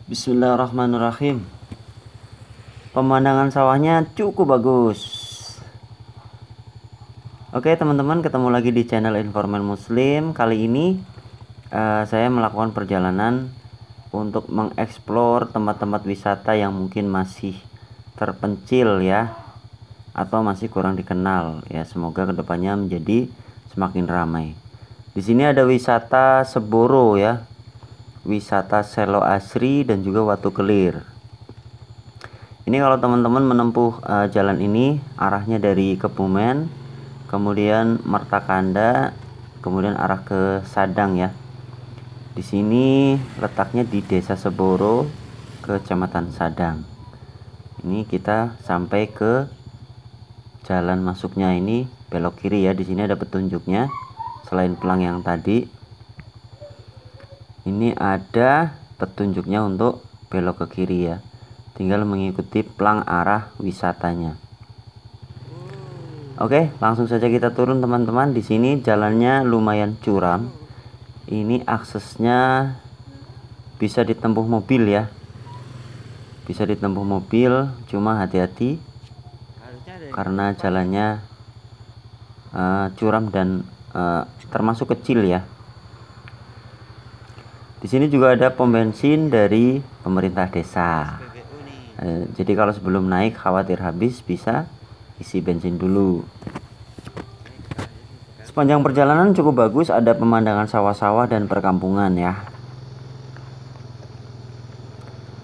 Bismillahirrahmanirrahim. Pemandangan sawahnya cukup bagus. Oke teman-teman, ketemu lagi di channel Informan Muslim. Kali ini saya melakukan perjalanan untuk mengeksplor tempat-tempat wisata yang mungkin masih terpencil ya, atau masih kurang dikenal ya. Semoga kedepannya menjadi semakin ramai. Di sini ada wisata Seboro ya, wisata Selo Asri dan juga Watu Kelir. Ini kalau teman-teman menempuh jalan ini, arahnya dari Kebumen, kemudian Mertakanda, kemudian arah ke Sadang ya. Di sini letaknya di Desa Seboro, Kecamatan Sadang. Ini kita sampai ke jalan masuknya, ini belok kiri ya. Di sini ada petunjuknya. Selain pelang yang tadi, ini ada petunjuknya untuk belok ke kiri ya. Tinggal mengikuti pelang arah wisatanya. Oke, langsung saja kita turun teman-teman. Di sini jalannya lumayan curam. Ini aksesnya bisa ditempuh mobil ya. Bisa ditempuh mobil, cuma hati-hati karena jalannya curam dan termasuk kecil ya. Di sini juga ada pom bensin dari pemerintah desa. Jadi kalau sebelum naik khawatir habis, bisa isi bensin dulu. Sepanjang perjalanan cukup bagus, ada pemandangan sawah-sawah dan perkampungan ya.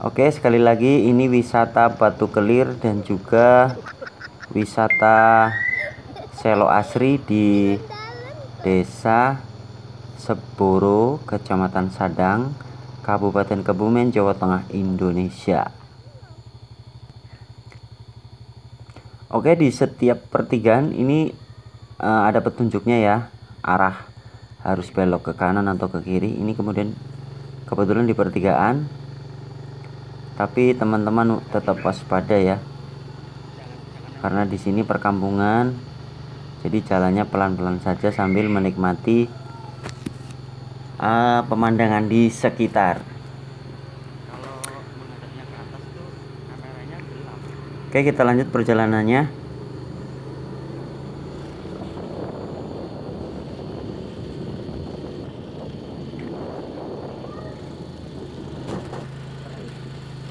Oke, sekali lagi ini wisata Watu Kelir dan juga wisata Selo Asri di Desa Seboro, Kecamatan Sadang, Kabupaten Kebumen, Jawa Tengah, Indonesia. Oke, di setiap pertigaan ini ada petunjuknya ya, arah harus belok ke kanan atau ke kiri. Ini kemudian kebetulan di pertigaan, tapi teman-teman tetap waspada ya, karena di sini perkampungan. Jadi jalannya pelan-pelan saja sambil menikmati pemandangan di sekitar. Oke, kita lanjut perjalanannya.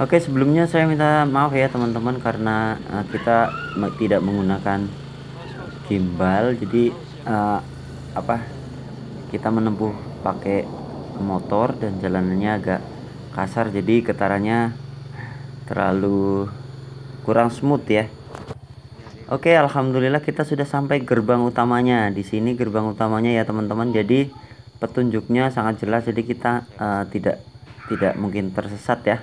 Oke, sebelumnya saya minta maaf ya teman-teman, karena kita tidak menggunakan gimbal. Jadi kita menempuh pakai motor dan jalanannya agak kasar, jadi getarannya terlalu kurang smooth ya. Oke, alhamdulillah kita sudah sampai gerbang utamanya. Di sini gerbang utamanya ya teman-teman. Jadi petunjuknya sangat jelas, jadi kita tidak mungkin tersesat ya.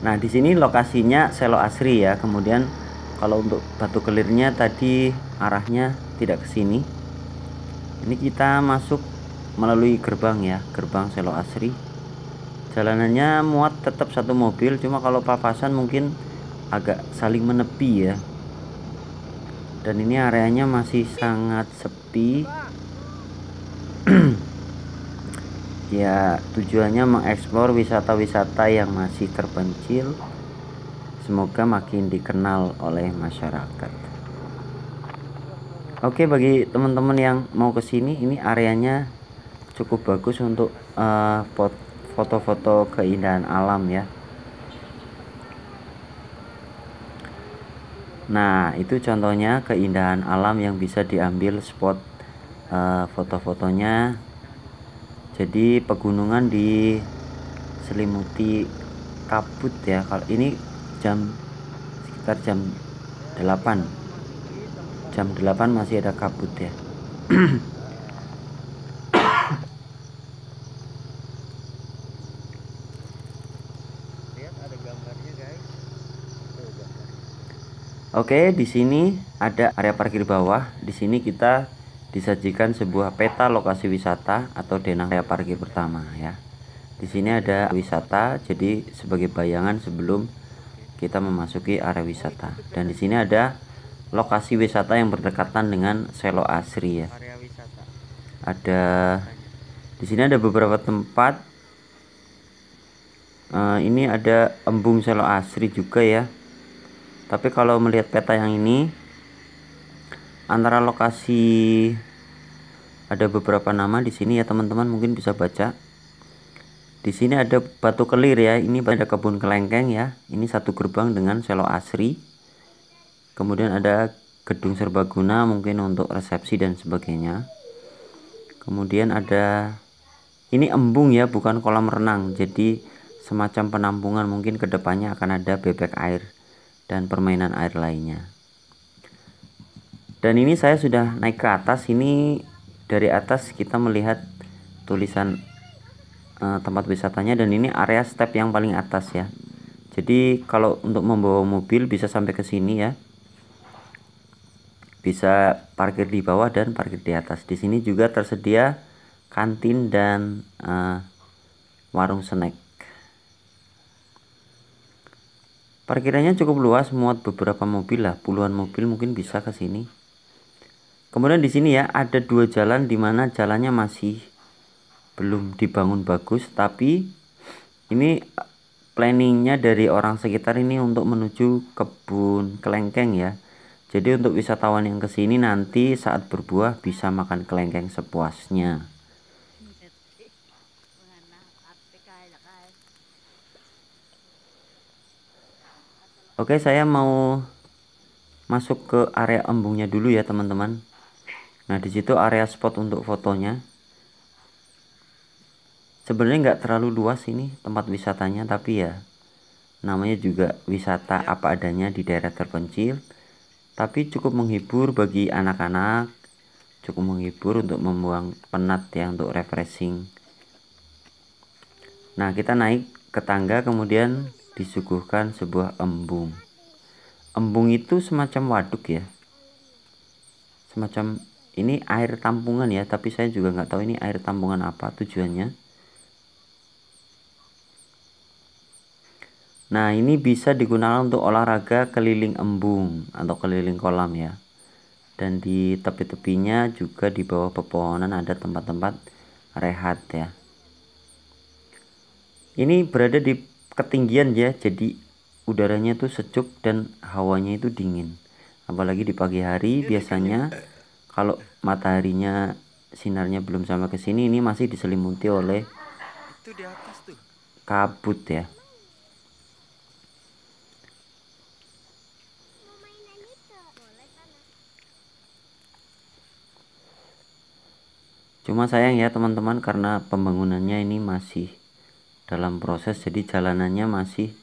Nah, di sini lokasinya Selo Asri ya. Kemudian kalau untuk Watu Kelirnya tadi arahnya tidak ke sini. Ini kita masuk melalui gerbang ya, gerbang Selo Asri. Jalanannya muat tetap satu mobil, cuma kalau papasan mungkin agak saling menepi ya. Dan ini areanya masih sangat sepi. Ya, tujuannya mengeksplor wisata-wisata yang masih terpencil. Semoga makin dikenal oleh masyarakat. Oke, bagi teman-teman yang mau ke sini, ini areanya cukup bagus untuk foto-foto keindahan alam ya. Nah, itu contohnya keindahan alam yang bisa diambil spot foto-fotonya. Jadi pegunungan diselimuti kabut ya. Kalau ini sekitar jam 8. Jam 8 masih ada kabut ya. Lihat ada gambarnya guys. Oke, di sini ada area parkir bawah. Di sini kita disajikan sebuah peta lokasi wisata atau denah area parkir pertama ya. Di sini ada wisata, jadi sebagai bayangan sebelum kita memasuki area wisata. Dan di sini ada lokasi wisata yang berdekatan dengan Selo Asri ya. Ada di sini ada beberapa tempat Ini ada embung Selo Asri juga ya. Tapi kalau melihat peta yang ini, antara lokasi ada beberapa nama di sini ya teman-teman, mungkin bisa baca. Di sini ada Batu Kelir ya, ini ada kebun kelengkeng ya. Ini satu gerbang dengan Selo Asri. Kemudian ada gedung serbaguna mungkin untuk resepsi dan sebagainya. Kemudian ada ini embung ya, bukan kolam renang. Jadi semacam penampungan, mungkin kedepannya akan ada bebek air dan permainan air lainnya. Dan ini saya sudah naik ke atas. Ini dari atas kita melihat tulisan tempat wisatanya, dan ini area step yang paling atas ya. Jadi kalau untuk membawa mobil bisa sampai ke sini ya. Bisa parkir di bawah dan parkir di atas. Di sini juga tersedia kantin dan warung snack. Parkirannya cukup luas, muat beberapa mobil lah, puluhan mobil mungkin bisa ke sini. Kemudian di sini ya ada dua jalan, di mana jalannya masih belum dibangun bagus, tapi ini planningnya dari orang sekitar ini untuk menuju kebun kelengkeng ya. Jadi untuk wisatawan yang kesini nanti saat berbuah bisa makan kelengkeng sepuasnya. Oke, saya mau masuk ke area embungnya dulu ya teman-teman. Nah di situ area spot untuk fotonya. Sebenarnya nggak terlalu luas ini tempat wisatanya, tapi ya namanya juga wisata apa adanya di daerah terpencil. Tapi cukup menghibur bagi anak-anak, cukup menghibur untuk membuang penat ya, untuk refreshing. Nah kita naik ke tangga, kemudian disuguhkan sebuah embung. Embung itu semacam waduk ya, semacam ini air tampungan ya, tapi saya juga nggak tahu ini air tampungan apa tujuannya. Nah ini bisa digunakan untuk olahraga keliling embung atau keliling kolam ya. Dan di tepi-tepinya juga di bawah pepohonan ada tempat-tempat rehat ya. Ini berada di ketinggian ya, jadi udaranya tuh sejuk dan hawanya itu dingin. Apalagi di pagi hari biasanya kalau mataharinya sinarnya belum sampai ke sini, ini masih diselimuti oleh Itu di atas tuh. kabut ya. Cuma sayang ya teman-teman, karena pembangunannya ini masih dalam proses, jadi jalanannya masih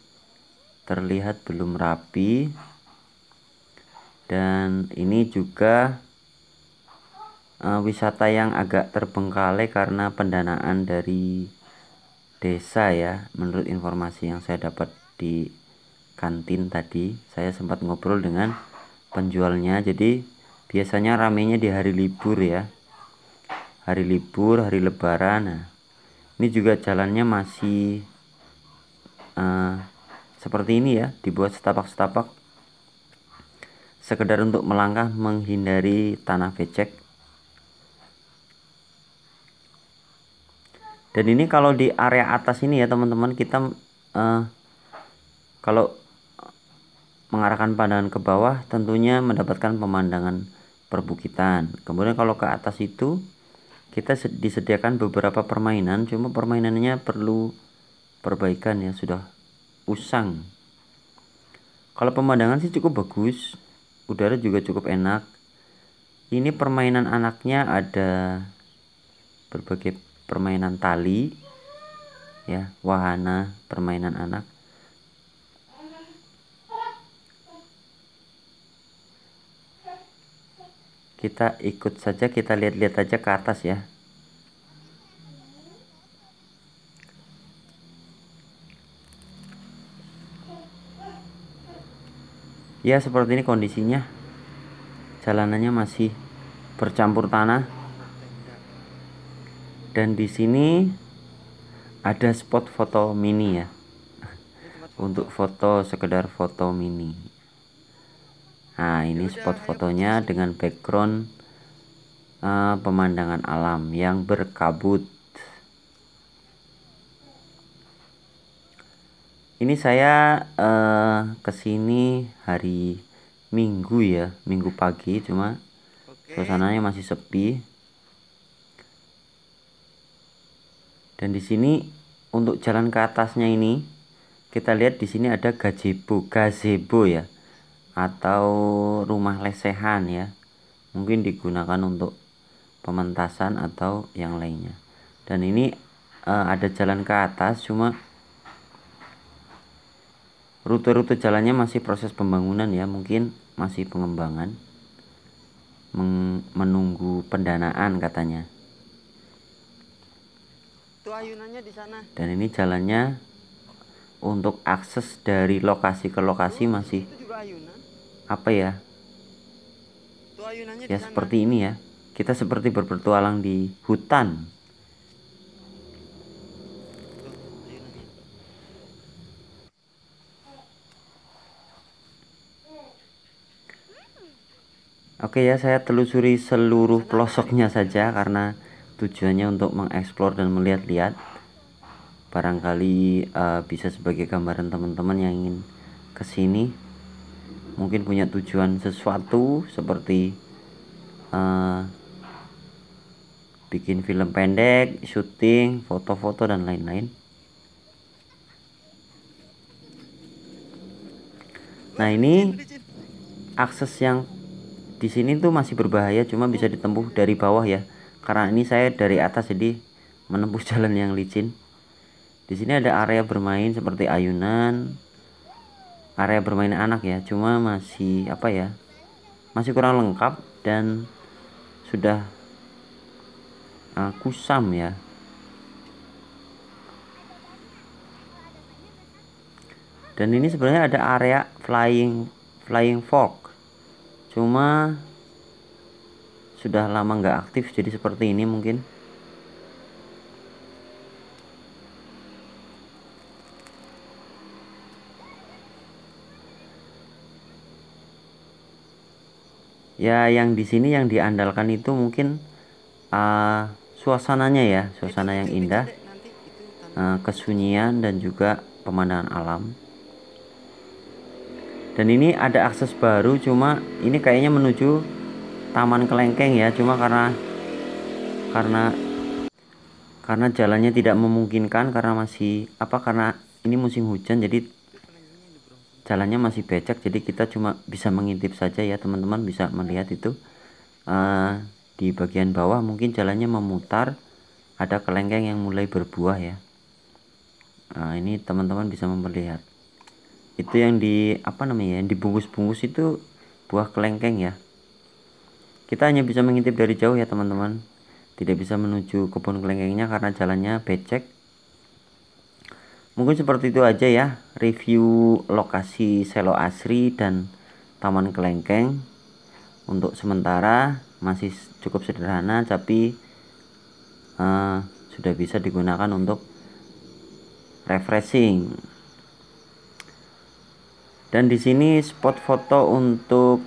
terlihat belum rapi. Dan ini juga wisata yang agak terbengkalai karena pendanaan dari desa ya. Menurut informasi yang saya dapat di kantin tadi, saya sempat ngobrol dengan penjualnya. Jadi biasanya ramenya di hari libur ya, hari libur, hari lebaran. Nah ini juga jalannya masih seperti ini ya, dibuat setapak-setapak sekedar untuk melangkah menghindari tanah becek. Dan ini kalau di area atas ini ya teman-teman, kita kalau mengarahkan pandangan ke bawah tentunya mendapatkan pemandangan perbukitan. Kemudian kalau ke atas itu kita disediakan beberapa permainan, cuma permainannya perlu perbaikan ya, sudah usang. Kalau pemandangan sih cukup bagus, udara juga cukup enak. Ini permainan anaknya ada berbagai permainan tali ya, wahana permainan anak. Kita ikut saja, kita lihat-lihat aja ke atas ya. Ya seperti ini kondisinya. Jalanannya masih bercampur tanah. Dan di sini ada spot foto mini ya. Untuk foto, sekedar foto mini. Nah ini spot fotonya dengan background pemandangan alam yang berkabut. Ini saya kesini hari Minggu ya, Minggu pagi, cuma suasananya masih sepi. Dan di sini untuk jalan ke atasnya ini kita lihat di sini ada gazebo ya, atau rumah lesehan ya. Mungkin digunakan untuk pementasan atau yang lainnya. Dan ini ada jalan ke atas, cuma rute-rute jalannya masih proses pembangunan ya, mungkin masih pengembangan, menunggu pendanaan katanya. Tuh ayunannya di sana. Dan ini jalannya untuk akses dari lokasi ke lokasi masih Itu juga ayunan. apa ya? Tuh ayunannya Ya di sana. seperti ini ya. Kita seperti berpetualang di hutan. Tuh ayunannya. Oke ya, saya telusuri seluruh pelosoknya saja karena tujuannya untuk mengeksplor dan melihat-lihat. Barangkali bisa sebagai gambaran teman-teman yang ingin kesini, mungkin punya tujuan sesuatu seperti bikin film pendek, syuting, foto-foto dan lain-lain. Nah ini akses yang di sini tuh masih berbahaya, cuma bisa ditempuh dari bawah ya. Karena ini saya dari atas jadi menempuh jalan yang licin. Di sini ada area bermain seperti ayunan, area bermain anak ya. Cuma masih apa ya? Masih kurang lengkap dan sudah kusam ya. Dan ini sebenarnya ada area flying fox. Cuma sudah lama nggak aktif jadi seperti ini mungkin. Ya yang di sini yang diandalkan itu mungkin suasananya ya, suasana yang indah, kesunyian dan juga pemandangan alam. Dan ini ada akses baru, cuma ini kayaknya menuju Taman Kelengkeng ya, cuma karena jalannya tidak memungkinkan karena masih karena ini musim hujan jadi jalannya masih becek, jadi kita cuma bisa mengintip saja ya. Teman-teman bisa melihat itu di bagian bawah mungkin jalannya memutar, ada kelengkeng yang mulai berbuah ya. Ini teman-teman bisa melihat itu yang yang dibungkus-bungkus itu buah kelengkeng ya. Kita hanya bisa mengintip dari jauh ya teman-teman, tidak bisa menuju kebun kelengkengnya karena jalannya becek. Mungkin seperti itu aja ya review lokasi Selo Asri dan Taman Kelengkeng. Untuk sementara masih cukup sederhana, tapi sudah bisa digunakan untuk refreshing. Dan di sini spot foto untuk